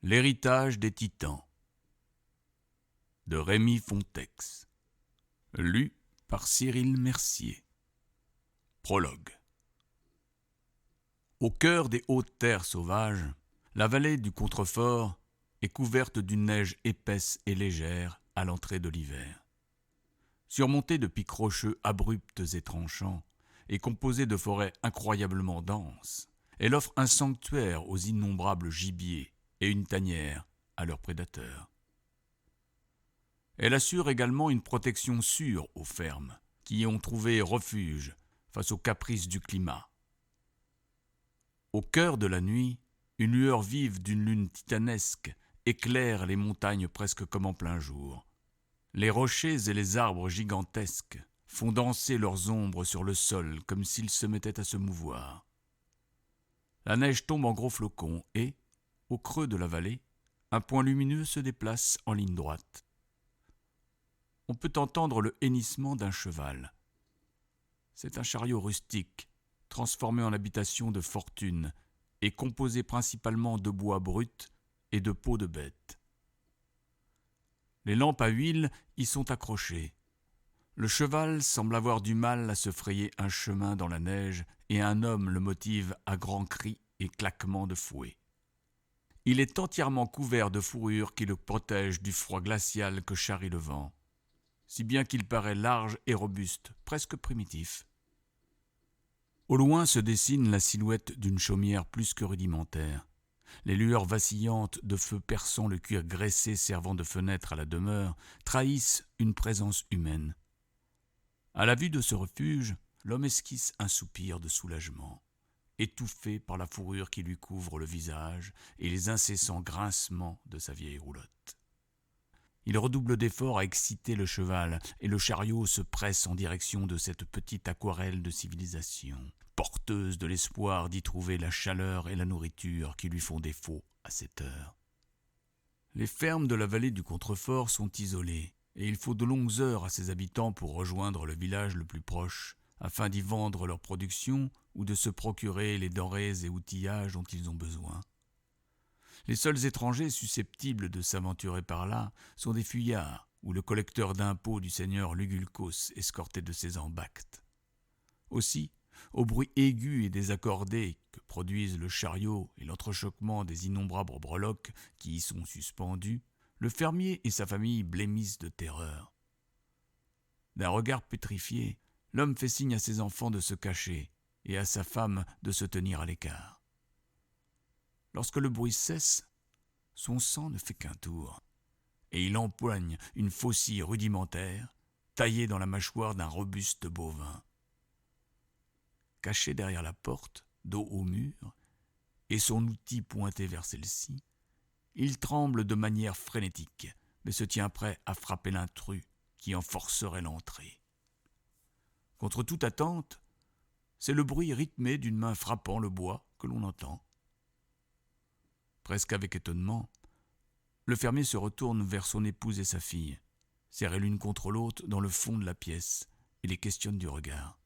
L'héritage des Titans de Rémy Fontex. Lu par Cyril Mercier. Prologue. Au cœur des hautes terres sauvages, la vallée du contrefort est couverte d'une neige épaisse et légère à l'entrée de l'hiver. Surmontée de pics rocheux abrupts et tranchants, et composée de forêts incroyablement denses, elle offre un sanctuaire aux innombrables gibiers et une tanière à leurs prédateurs. Elle assure également une protection sûre aux fermes, qui y ont trouvé refuge face aux caprices du climat. Au cœur de la nuit, une lueur vive d'une lune titanesque éclaire les montagnes presque comme en plein jour. Les rochers et les arbres gigantesques font danser leurs ombres sur le sol comme s'ils se mettaient à se mouvoir. La neige tombe en gros flocons et, au creux de la vallée, un point lumineux se déplace en ligne droite. On peut entendre le hennissement d'un cheval. C'est un chariot rustique, transformé en habitation de fortune et composé principalement de bois brut et de peaux de bêtes. Les lampes à huile y sont accrochées. Le cheval semble avoir du mal à se frayer un chemin dans la neige et un homme le motive à grands cris et claquements de fouet. Il est entièrement couvert de fourrure qui le protège du froid glacial que charrie le vent, si bien qu'il paraît large et robuste, presque primitif. Au loin se dessine la silhouette d'une chaumière plus que rudimentaire. Les lueurs vacillantes de feu perçant le cuir graissé servant de fenêtre à la demeure trahissent une présence humaine. À la vue de ce refuge, l'homme esquisse un soupir de soulagement, étouffé par la fourrure qui lui couvre le visage et les incessants grincements de sa vieille roulotte. Il redouble d'efforts à exciter le cheval et le chariot se presse en direction de cette petite aquarelle de civilisation, porteuse de l'espoir d'y trouver la chaleur et la nourriture qui lui font défaut à cette heure. Les fermes de la vallée du contrefort sont isolées et il faut de longues heures à ses habitants pour rejoindre le village le plus proche afin d'y vendre leur production ou de se procurer les denrées et outillages dont ils ont besoin. Les seuls étrangers susceptibles de s'aventurer par là sont des fuyards ou le collecteur d'impôts du seigneur Lugulcos escorté de ses embactes. Aussi, au bruit aigu et désaccordé que produisent le chariot et l'entrechoquement des innombrables breloques qui y sont suspendues, le fermier et sa famille blêmissent de terreur. D'un regard pétrifié, l'homme fait signe à ses enfants de se cacher et à sa femme de se tenir à l'écart. Lorsque le bruit cesse, son sang ne fait qu'un tour, et il empoigne une faucille rudimentaire, taillée dans la mâchoire d'un robuste bovin. Caché derrière la porte, dos au mur, et son outil pointé vers celle-ci, il tremble de manière frénétique, mais se tient prêt à frapper l'intrus qui en forcerait l'entrée. Contre toute attente, c'est le bruit rythmé d'une main frappant le bois que l'on entend. Presque avec étonnement, le fermier se retourne vers son épouse et sa fille, serrées l'une contre l'autre dans le fond de la pièce, et les questionne du regard.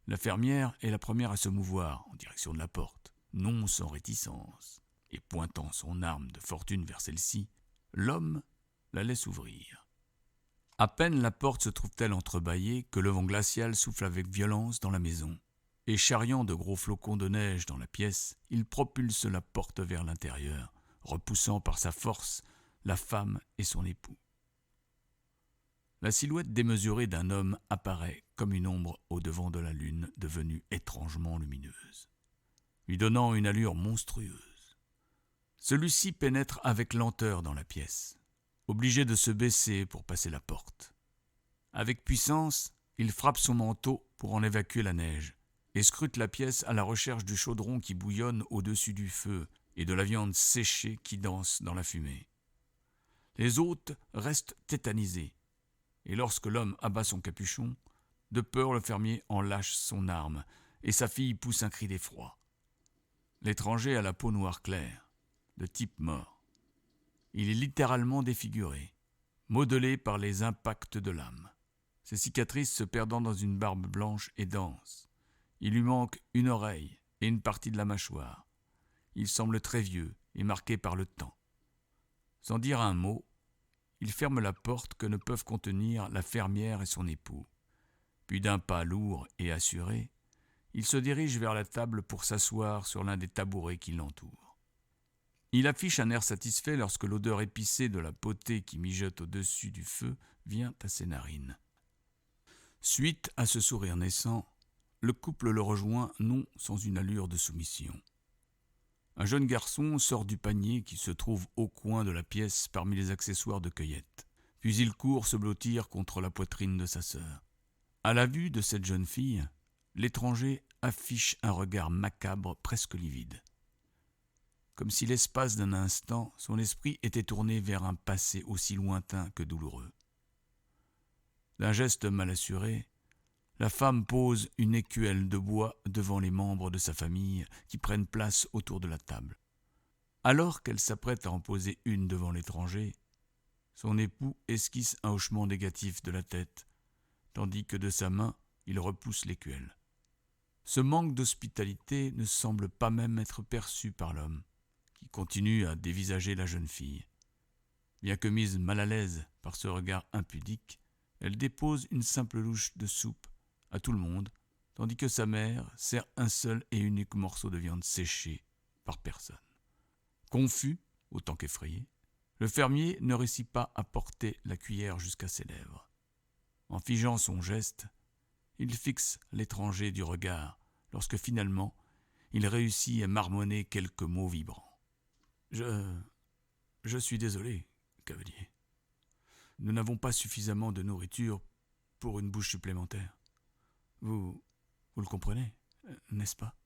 La fermière est la première à se mouvoir en direction de la porte, non sans réticence, et pointant son arme de fortune vers celle-ci, l'homme la laisse ouvrir. À peine la porte se trouve-t-elle entrebâillée que le vent glacial souffle avec violence dans la maison, et charriant de gros flocons de neige dans la pièce, il propulse la porte vers l'intérieur, repoussant par sa force la femme et son époux. La silhouette démesurée d'un homme apparaît comme une ombre au-devant de la lune devenue étrangement lumineuse, lui donnant une allure monstrueuse. Celui-ci pénètre avec lenteur dans la pièce, obligé de se baisser pour passer la porte. Avec puissance, il frappe son manteau pour en évacuer la neige, et scrute la pièce à la recherche du chaudron qui bouillonne au-dessus du feu et de la viande séchée qui danse dans la fumée. Les hôtes restent tétanisés, et lorsque l'homme abat son capuchon, de peur le fermier en lâche son arme, et sa fille pousse un cri d'effroi. L'étranger a la peau noire claire, de type mort. Il est littéralement défiguré, modelé par les impacts de lame, ses cicatrices se perdant dans une barbe blanche et dense. Il lui manque une oreille et une partie de la mâchoire. Il semble très vieux et marquée par le temps. Sans dire un mot, il ferme la porte que ne peuvent contenir la fermière et son époux. Puis d'un pas lourd et assuré, il se dirige vers la table pour s'asseoir sur l'un des tabourets qui l'entourent. Il affiche un air satisfait lorsque l'odeur épicée de la potée qui mijote au-dessus du feu vient à ses narines. Suite à ce sourire naissant, le couple le rejoint non sans une allure de soumission. Un jeune garçon sort du panier qui se trouve au coin de la pièce parmi les accessoires de cueillette. Puis il court se blottir contre la poitrine de sa sœur. À la vue de cette jeune fille, l'étranger affiche un regard macabre presque livide. Comme si l'espace d'un instant, son esprit était tourné vers un passé aussi lointain que douloureux. D'un geste mal assuré, la femme pose une écuelle de bois devant les membres de sa famille qui prennent place autour de la table. Alors qu'elle s'apprête à en poser une devant l'étranger, son époux esquisse un hochement négatif de la tête, tandis que de sa main, il repousse l'écuelle. Ce manque d'hospitalité ne semble pas même être perçu par l'homme, qui continue à dévisager la jeune fille. Bien que mise mal à l'aise par ce regard impudique, elle dépose une simple louche de soupe à tout le monde, tandis que sa mère sert un seul et unique morceau de viande séchée par personne. Confus, autant qu'effrayé, le fermier ne réussit pas à porter la cuillère jusqu'à ses lèvres. En figeant son geste, il fixe l'étranger du regard, lorsque finalement, il réussit à marmonner quelques mots vibrants. « Je suis désolé, cavalier. Nous n'avons pas suffisamment de nourriture pour une bouche supplémentaire. Vous le comprenez, n'est-ce pas ?»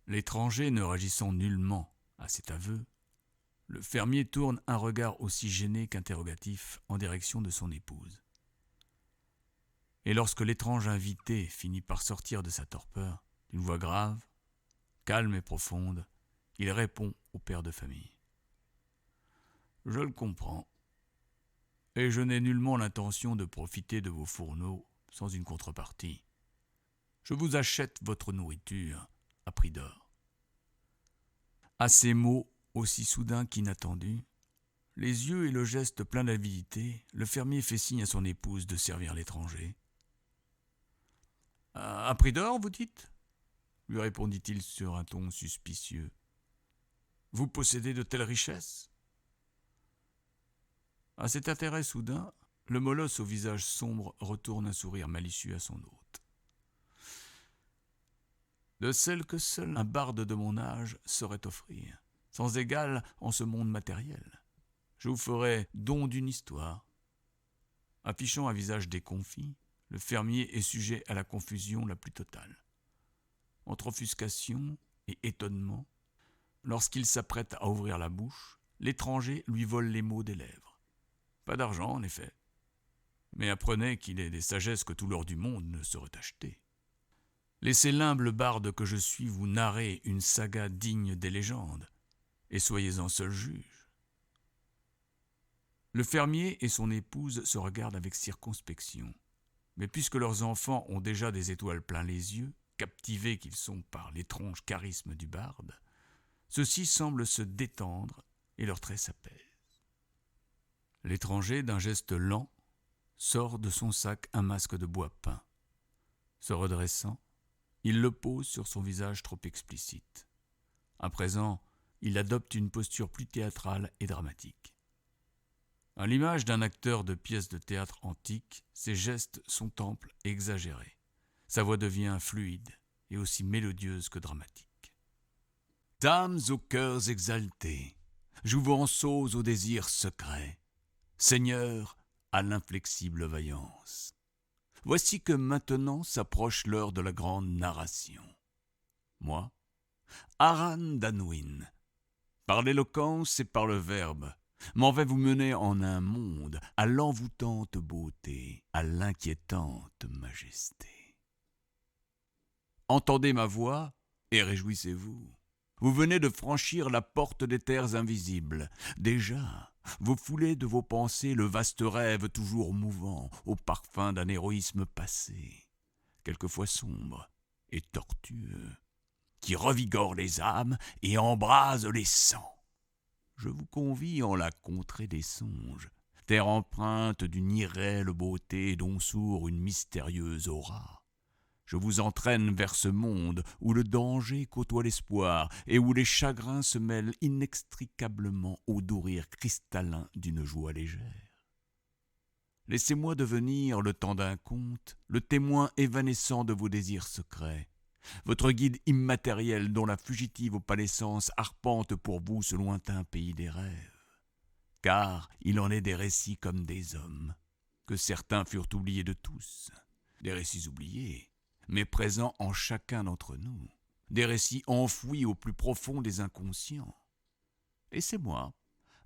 L'étranger ne réagissant nullement à cet aveu, le fermier tourne un regard aussi gêné qu'interrogatif en direction de son épouse. Et lorsque l'étrange invité finit par sortir de sa torpeur, d'une voix grave, calme et profonde, il répond au père de famille. « Je le comprends, et je n'ai nullement l'intention de profiter de vos fourneaux sans une contrepartie. Je vous achète votre nourriture à prix d'or. » À ces mots, aussi soudains qu'inattendus, les yeux et le geste plein d'avidité, le fermier fait signe à son épouse de servir l'étranger. « À prix d'or, vous dites ?» lui répondit-il sur un ton suspicieux. « Vous possédez de telles richesses ?» À cet intérêt soudain, le molosse au visage sombre retourne un sourire malicieux à son hôte. « De celles que seul un barde de mon âge saurait offrir, sans égal en ce monde matériel. Je vous ferai don d'une histoire. » Affichant un visage déconfit, le fermier est sujet à la confusion la plus totale. Entre offuscation et étonnement, lorsqu'il s'apprête à ouvrir la bouche, l'étranger lui vole les mots des lèvres. Pas d'argent, en effet, mais apprenez qu'il est des sagesses que tout l'or du monde ne saurait acheter. Laissez l'humble barde que je suis vous narrer une saga digne des légendes, et soyez-en seul juge. Le fermier et son épouse se regardent avec circonspection, mais puisque leurs enfants ont déjà des étoiles plein les yeux, captivés qu'ils sont par l'étrange charisme du barde, ceux-ci semblent se détendre et leurs traits s'apaisent. L'étranger, d'un geste lent, sort de son sac un masque de bois peint. Se redressant, il le pose sur son visage trop explicite. À présent, il adopte une posture plus théâtrale et dramatique. À l'image d'un acteur de pièces de théâtre antique, ses gestes sont amples et exagérés. Sa voix devient fluide et aussi mélodieuse que dramatique. « Dames aux cœurs exaltés, jouvenceaux aux désirs secrets, seigneurs à l'inflexible vaillance, voici que maintenant s'approche l'heure de la grande narration. Moi, Aran d'Anouin, par l'éloquence et par le verbe, m'en vais vous mener en un monde à l'envoûtante beauté, à l'inquiétante majesté. Entendez ma voix et réjouissez-vous. Vous venez de franchir la porte des terres invisibles. Déjà, vous foulez de vos pensées le vaste rêve toujours mouvant, au parfum d'un héroïsme passé, quelquefois sombre et tortueux, qui revigore les âmes et embrase les sangs. Je vous convie en la contrée des songes, terre empreinte d'une irréelle beauté dont sourd une mystérieuse aura. Je vous entraîne vers ce monde où le danger côtoie l'espoir et où les chagrins se mêlent inextricablement au doux rire cristallin d'une joie légère. Laissez-moi devenir, le temps d'un conte, le témoin évanescent de vos désirs secrets, votre guide immatériel dont la fugitive opalescence arpente pour vous ce lointain pays des rêves. Car il en est des récits comme des hommes, que certains furent oubliés de tous, des récits oubliés, mais présents en chacun d'entre nous, des récits enfouis au plus profond des inconscients. Et c'est moi,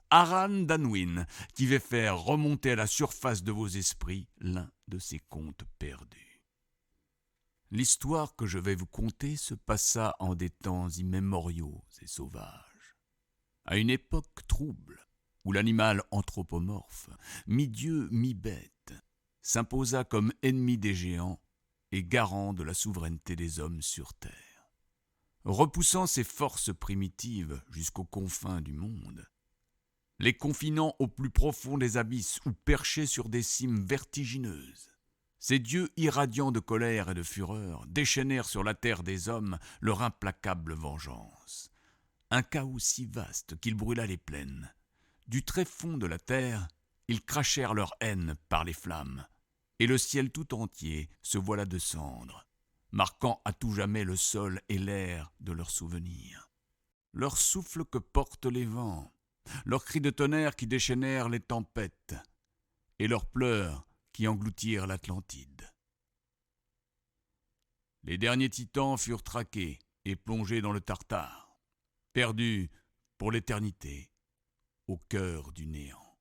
Aran d'Anouin, qui vais faire remonter à la surface de vos esprits l'un de ces contes perdus. L'histoire que je vais vous conter se passa en des temps immémoriaux et sauvages, à une époque trouble, où l'animal anthropomorphe, mi-dieu, mi-bête, s'imposa comme ennemi des géants et garant de la souveraineté des hommes sur terre. Repoussant ses forces primitives jusqu'aux confins du monde, les confinant au plus profond des abysses ou perchés sur des cimes vertigineuses, ces dieux irradiants de colère et de fureur déchaînèrent sur la terre des hommes leur implacable vengeance. Un chaos si vaste qu'il brûla les plaines. Du tréfond de la terre, ils crachèrent leur haine par les flammes, et le ciel tout entier se voila de cendres, marquant à tout jamais le sol et l'air de leurs souvenirs. Leur souffle que portent les vents, leurs cris de tonnerre qui déchaînèrent les tempêtes, et leurs pleurs qui engloutirent l'Atlantide. Les derniers titans furent traqués et plongés dans le Tartare, perdus pour l'éternité au cœur du néant.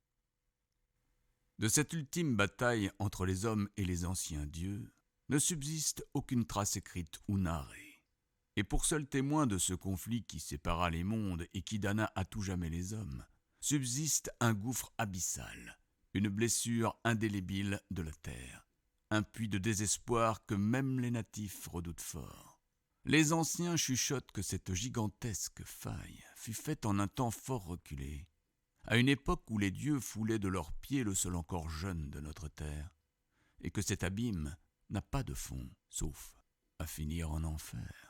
De cette ultime bataille entre les hommes et les anciens dieux ne subsiste aucune trace écrite ou narrée. Et pour seul témoin de ce conflit qui sépara les mondes et qui damna à tout jamais les hommes, subsiste un gouffre abyssal, une blessure indélébile de la terre, un puits de désespoir que même les natifs redoutent fort. Les anciens chuchotent que cette gigantesque faille fut faite en un temps fort reculé, à une époque où les dieux foulaient de leurs pieds le sol encore jeune de notre terre, et que cet abîme n'a pas de fond, sauf à finir en enfer.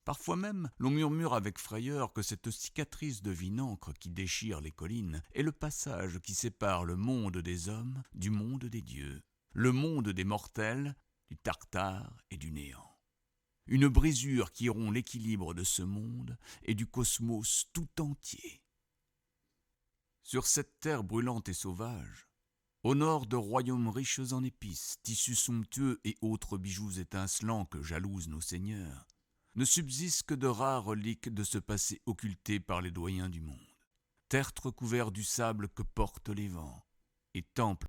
Parfois même, l'on murmure avec frayeur que cette cicatrice de vinancre qui déchire les collines est le passage qui sépare le monde des hommes du monde des dieux, le monde des mortels du Tartare et du néant. Une brisure qui rompt l'équilibre de ce monde et du cosmos tout entier. Sur cette terre brûlante et sauvage, au nord de royaumes riches en épices, tissus somptueux et autres bijoux étincelants que jalousent nos seigneurs, ne subsistent que de rares reliques de ce passé occulté par les doyens du monde. Tertres couverts du sable que portent les vents, et temples